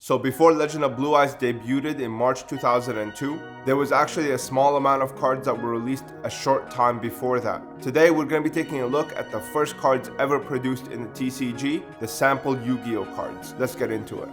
So before Legend of Blue Eyes debuted in March 2002, there was actually a small amount of cards that were released a short time before that. Today we're going to be taking a look at the first cards ever produced in the TCG, the sample Yu-Gi-Oh cards. Let's get into it.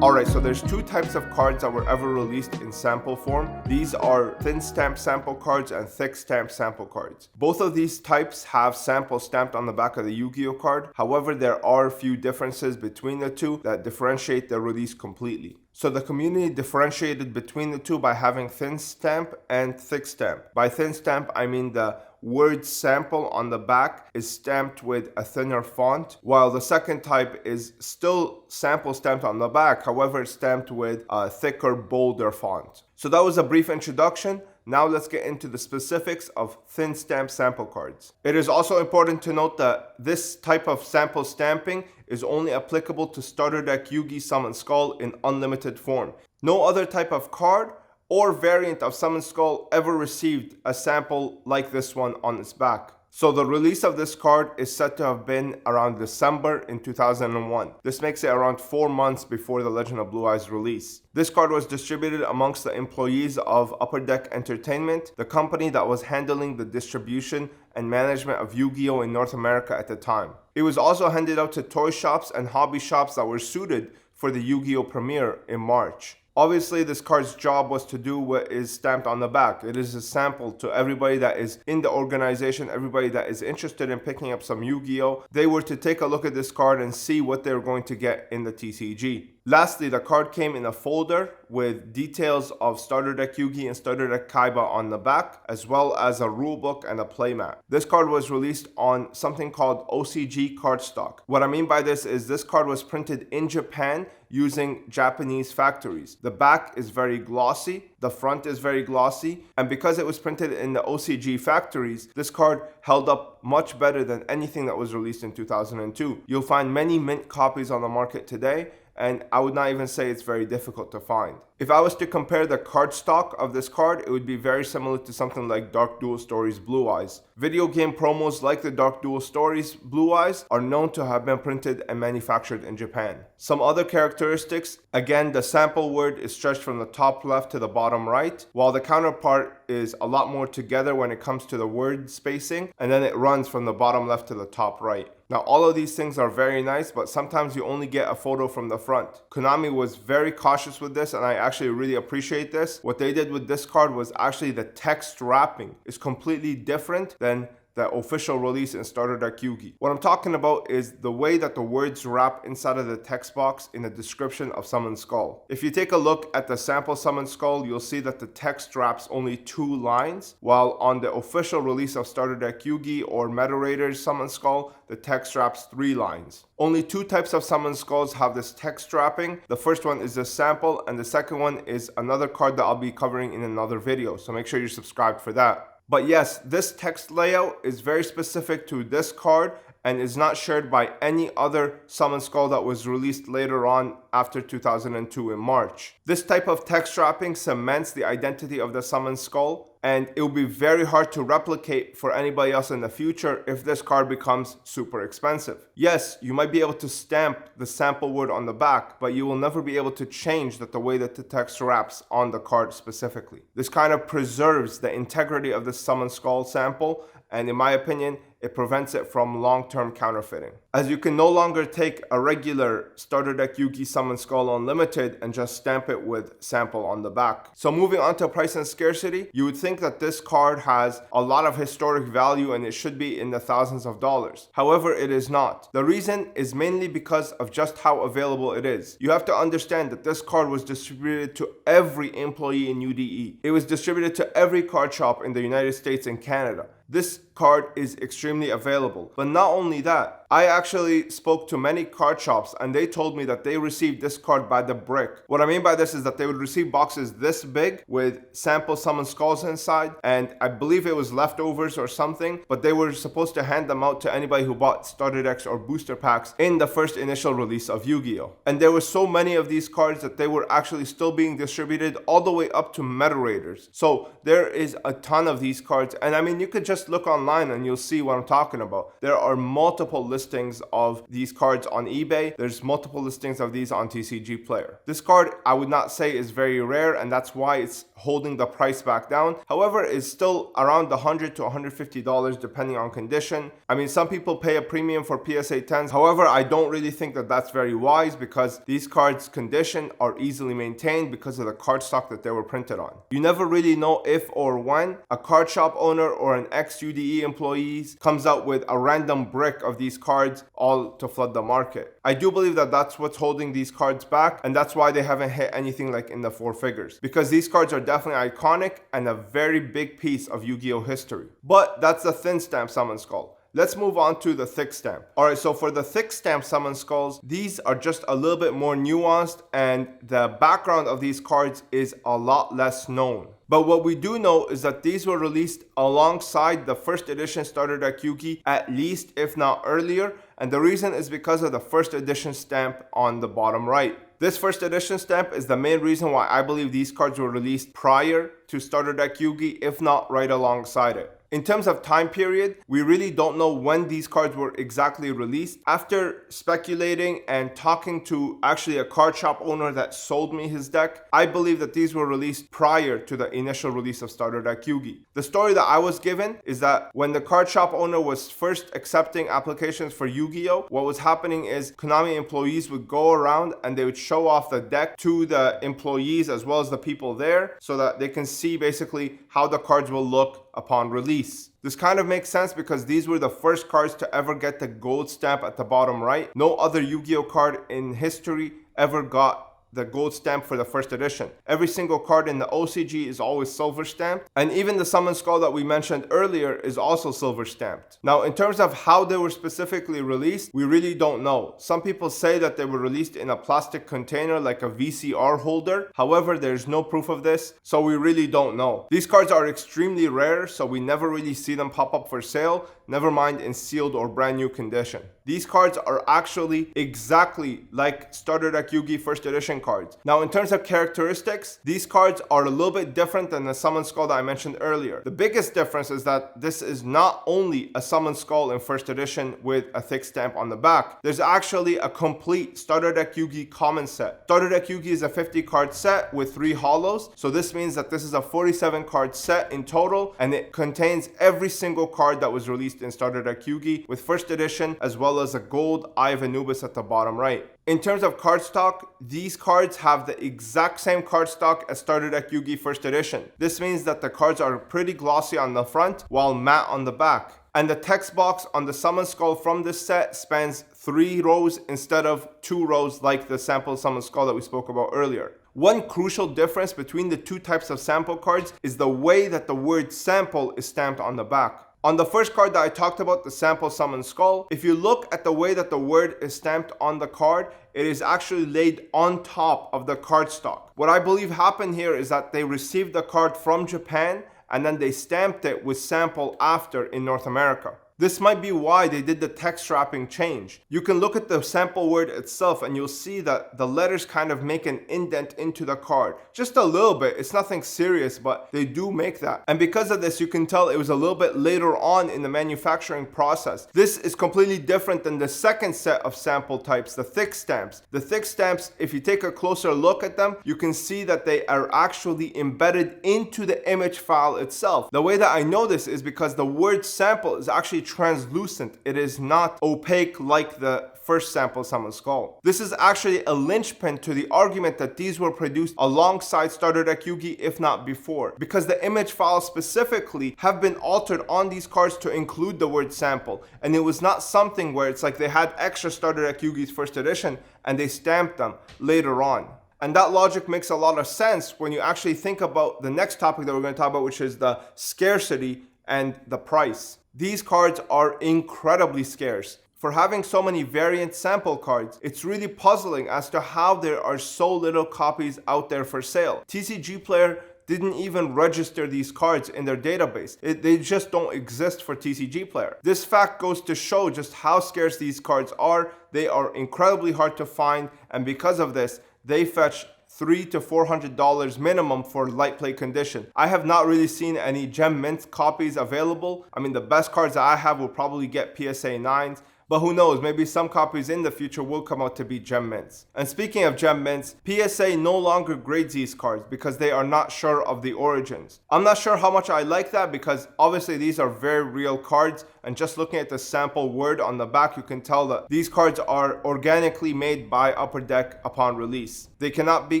Alright, so there's two types of cards that were ever released in sample form. These are thin stamp sample cards and thick stamp sample cards. Both of these types have sample stamped on the back of the Yu-Gi-Oh card. However, there are a few differences between the two that differentiate their release completely. So the community differentiated between the two by having thin stamp and thick stamp. By thin stamp, I mean the word sample on the back is stamped with a thinner font, while the second type is still sample stamped on the back, however it's stamped with a thicker, bolder font. So that was a brief introduction. Now let's get into the specifics of thin stamp sample cards. It is also important to note that this type of sample stamping is only applicable to starter deck Yu-Gi Summon Skull in unlimited form. No other type of card or variant of Summon Skull ever received a sample like this one on its back. So the release of this card is said to have been around December in 2001. This makes it around 4 months before the Legend of Blue Eyes release. This card was distributed amongst the employees of Upper Deck Entertainment, the company that was handling the distribution and management of Yu-Gi-Oh in North America at the time. It was also handed out to toy shops and hobby shops that were suited for the Yu-Gi-Oh premiere in March. Obviously, this card's job was to do what is stamped on the back. It is a sample to everybody that is in the organization, everybody that is interested in picking up some Yu-Gi-Oh. They were to take a look at this card and see what they're going to get in the TCG. Lastly, the card came in a folder with details of starter deck Yu-Gi and starter deck Kaiba on the back, as well as a rulebook and a playmat. This card was released on something called OCG cardstock. What I mean by this is this card was printed in Japan using Japanese factories. The back is very glossy, the front is very glossy, and because it was printed in the OCG factories, this card held up much better than anything that was released in 2002. You'll find many mint copies on the market today, and I would not even say it's very difficult to find. If I was to compare the cardstock of this card, it would be very similar to something like Dark Duel Stories Blue Eyes. Video game promos like the Dark Duel Stories Blue Eyes are known to have been printed and manufactured in Japan. Some other characteristics, again, the sample word is stretched from the top left to the bottom right, while the counterpart is a lot more together when it comes to the word spacing, and then it runs from the bottom left to the top right. Now, all of these things are very nice, but sometimes you only get a photo from the front. Konami was very cautious with this, and I actually really appreciate this. What they did with this card was actually the text wrapping is completely different than the official release in starter deck Yu-Gi. What I'm talking about is the way that the words wrap inside of the text box in the description of Summon Skull. If you take a look at the sample Summon Skull, you'll see that the text wraps only 2 lines, while on the official release of starter deck Yu-Gi or Meta Raiders Summon Skull, the text wraps 3 lines. Only 2 types of Summon Skulls have this text wrapping. The first one is the sample, and the second one is another card that I'll be covering in another video, so make sure you're subscribed for that. But yes, this text layout is very specific to this card and is not shared by any other Summon Skull that was released later on after 2002 in March. This type of text wrapping cements the identity of the Summon Skull, and it will be very hard to replicate for anybody else in the future if this card becomes super expensive. Yes, you might be able to stamp the sample word on the back, but you will never be able to change the way that the text wraps on the card specifically. This kind of preserves the integrity of the Summon Skull sample, and in my opinion, it prevents it from long-term counterfeiting. As you can no longer take a regular starter deck Yu-Gi Summon Skull Unlimited and just stamp it with sample on the back. So moving on to price and scarcity, you would think that this card has a lot of historic value and it should be in the thousands of dollars. However, it is not. The reason is mainly because of just how available it is. You have to understand that this card was distributed to every employee in UDE. It was distributed to every card shop in the United States and Canada. This card is extremely available. But not only that, I actually spoke to many card shops and they told me that they received this card by the brick. What I mean by this is that they would receive boxes this big with sample Summon Skulls inside, and I believe it was leftovers or something, but they were supposed to hand them out to anybody who bought starter decks or booster packs in the first initial release of Yu-Gi-Oh! And there were so many of these cards that they were actually still being distributed all the way up to Meta Raiders. So there is a ton of these cards, and I mean, you could just look online online and you'll see what I'm talking about. There are multiple listings of these cards on eBay. There's multiple listings of these on TCG Player. This card, I would not say is very rare, and that's why it's holding the price back down. However, it's still around $100 to $150 depending on condition. I mean, some people pay a premium for PSA 10s. However, I don't really think that that's very wise because these cards' condition are easily maintained because of the cardstock that they were printed on. You never really know if or when a card shop owner or an ex-UDE employee comes out with a random brick of these cards all to flood the market. I do believe that that's what's holding these cards back, and that's why they haven't hit anything like in the 4 figures, because these cards are definitely iconic and a very big piece of Yu-Gi-Oh history. But that's the thin stamp Summon Skull. Let's move on to the thick stamp. Alright, so for the thick stamp Summon Skulls, these are just a little bit more nuanced and the background of these cards is a lot less known. But what we do know is that these were released alongside the first edition Starter Deck Yu-Gi, at least if not earlier, and the reason is because of the first edition stamp on the bottom right. This first edition stamp is the main reason why I believe these cards were released prior to Starter Deck Yu-Gi, if not right alongside it. In terms of time period, we really don't know when these cards were exactly released. After speculating and talking to actually a card shop owner that sold me his deck, I believe that these were released prior to the initial release of Starter Deck Yu-Gi. The story that I was given is that when the card shop owner was first accepting applications for YuGiOh, what was happening is Konami employees would go around and they would show off the deck to the employees as well as the people there so that they can see basically how the cards will look upon release. This kind of makes sense because these were the first cards to ever get the gold stamp at the bottom right. No other Yu-Gi-Oh card in history ever got the gold stamp for the first edition. Every single card in the OCG is always silver stamped, and even the Summon Skull that we mentioned earlier is also silver stamped. Now, in terms of how they were specifically released, we really don't know. Some people say that they were released in a plastic container like a VCR holder. However, there's no proof of this, so we really don't know. These cards are extremely rare, so we never really see them pop up for sale, never mind in sealed or brand new condition. These cards are actually exactly like Starter Deck Yu-Gi first edition cards. Now, in terms of characteristics, these cards are a little bit different than the Summon Skull that I mentioned earlier. The biggest difference is that this is not only a Summon Skull in first edition with a thick stamp on the back. There's actually a complete Starter Deck Yu-Gi common set. Starter Deck Yu-Gi is a 50 card set with 3 holos, so this means that this is a 47 card set in total, and it contains every single card that was released in Starter Deck Yu-Gi with first edition, as well as a gold Eye of Anubis at the bottom right. In terms of cardstock, these cards have the exact same cardstock as Starter Deck Yu-Gi first edition. This means that the cards are pretty glossy on the front while matte on the back. And the text box on the Summon Skull from this set spans 3 rows instead of 2 rows like the sample Summon Skull that we spoke about earlier. One crucial difference between the two types of sample cards is the way that the word sample is stamped on the back. On the first card that I talked about, the sample Summon Skull, if you look at the way that the word is stamped on the card, it is actually laid on top of the cardstock. What I believe happened here is that they received the card from Japan and then they stamped it with sample after in North America. This might be why they did the text wrapping change. You can look at the sample word itself and you'll see that the letters kind of make an indent into the card. Just a little bit, it's nothing serious, but they do make that. And because of this, you can tell it was a little bit later on in the manufacturing process. This is completely different than the second set of sample types, the thick stamps. The thick stamps, if you take a closer look at them, you can see that they are actually embedded into the image file itself. The way that I know this is because the word sample is actually translucent. It is not opaque like the first sample Summon Skull. This is actually a linchpin to the argument that these were produced alongside Starter Deck Yu-Gi, if not before, because the image files specifically have been altered on these cards to include the word sample, and it was not something where it's like they had extra Starter Deck Yu-Gi's first edition and they stamped them later on. And that logic makes a lot of sense when you actually think about the next topic that we're going to talk about, which is the scarcity and the price. These cards are incredibly scarce. For having so many variant sample cards, it's really puzzling as to how there are so little copies out there for sale. TCG Player didn't even register these cards in their database. They just don't exist for TCG Player. This fact goes to show just how scarce these cards are. They are incredibly hard to find, and because of this, they fetch $300 to $400 minimum for light play condition. I have not really seen any gem mint copies available. I mean, the best cards that I have will probably get PSA 9s. But who knows, maybe some copies in the future will come out to be gem mints. And speaking of gem mints, PSA no longer grades these cards because they are not sure of the origins. I'm not sure how much I like that because obviously these are very real cards, and just looking at the sample word on the back, you can tell that these cards are organically made by Upper Deck upon release. They cannot be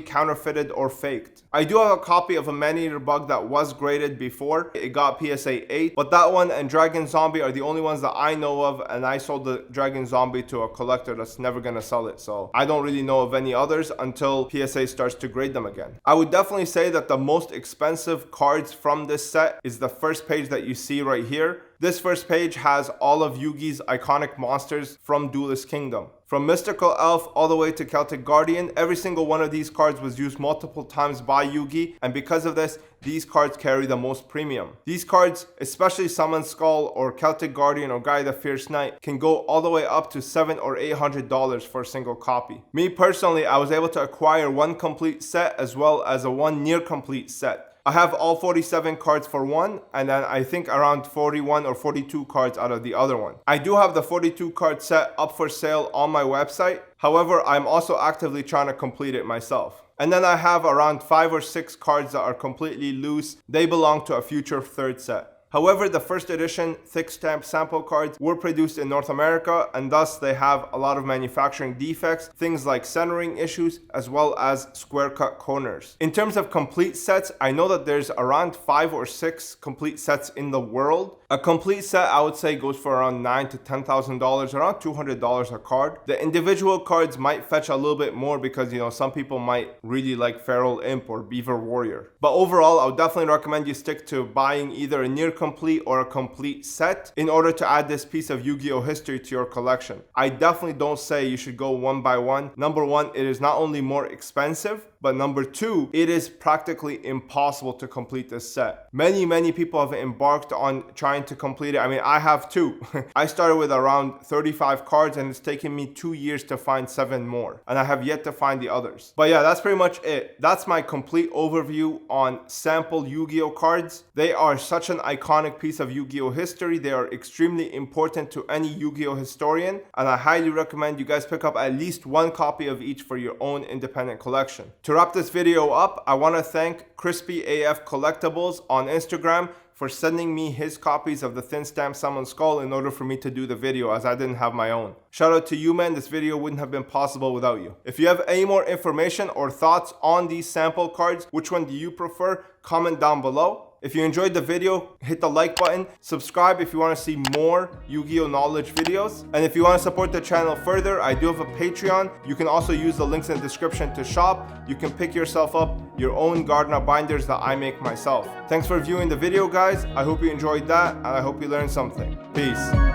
counterfeited or faked. I do have a copy of a Man-Eater Bug that was graded before. It got PSA 8, but that one and Dragon Zombie are the only ones that I know of, and I sold the Dragon Zombie to a collector that's never gonna sell it, so I don't really know of any others until PSA starts to grade them again. I would definitely say that the most expensive cards from this set is the first page that you see right here. This first page has all of Yugi's iconic monsters from Duelist Kingdom. From Mystical Elf all the way to Celtic Guardian, every single one of these cards was used multiple times by Yugi, and because of this, these cards carry the most premium. These cards, especially Summon Skull or Celtic Guardian or Guy the Fierce Knight, can go all the way up to $700 or $800 for a single copy. Me personally, I was able to acquire one complete set as well as a one near complete set. I have all 47 cards for one, and then I think around 41 or 42 cards out of the other one. I do have the 42 card set up for sale on my website. However, I'm also actively trying to complete it myself. And then I have around 5 or 6 cards that are completely loose. They belong to a future third set. However, the first edition thick stamp sample cards were produced in North America, and thus they have a lot of manufacturing defects, things like centering issues as well as square cut corners. In terms of complete sets, I know that there's around 5 or 6 complete sets in the world. A complete set, I would say, goes for around $9,000 to $10,000, around $200 a card. The individual cards might fetch a little bit more because, you know, some people might really like Feral Imp or Beaver Warrior. But overall, I would definitely recommend you stick to buying either a near complete or a complete set in order to add this piece of Yu-Gi-Oh history to your collection. I definitely don't say you should go one by one. Number one, it is not only more expensive, but number two, it is practically impossible to complete this set. Many people have embarked on trying to complete it. I mean, I have too. I started with around 35 cards and it's taken me 2 years to find 7 more. And I have yet to find the others. But yeah, that's pretty much it. That's my complete overview on sample Yu-Gi-Oh cards. They are such an iconic piece of Yu-Gi-Oh history. They are extremely important to any Yu-Gi-Oh historian. And I highly recommend you guys pick up at least one copy of each for your own independent collection. To wrap this video up, I want to thank Crispy AF Collectibles on Instagram for sending me his copies of the Thin Stamp Summon Skull in order for me to do the video, as I didn't have my own. Shout out to you, man. This video wouldn't have been possible without you. If you have any more information or thoughts on these sample cards, which one do you prefer? Comment down below. If you enjoyed the video, hit the like button, subscribe if you want to see more Yu-Gi-Oh knowledge videos, and if you want to support the channel further, I do have a Patreon. You can also use the links in the description to shop. You can pick yourself up your own Gardner binders that I make myself. Thanks for viewing the video, guys. I hope you enjoyed that, and I hope you learned something. Peace.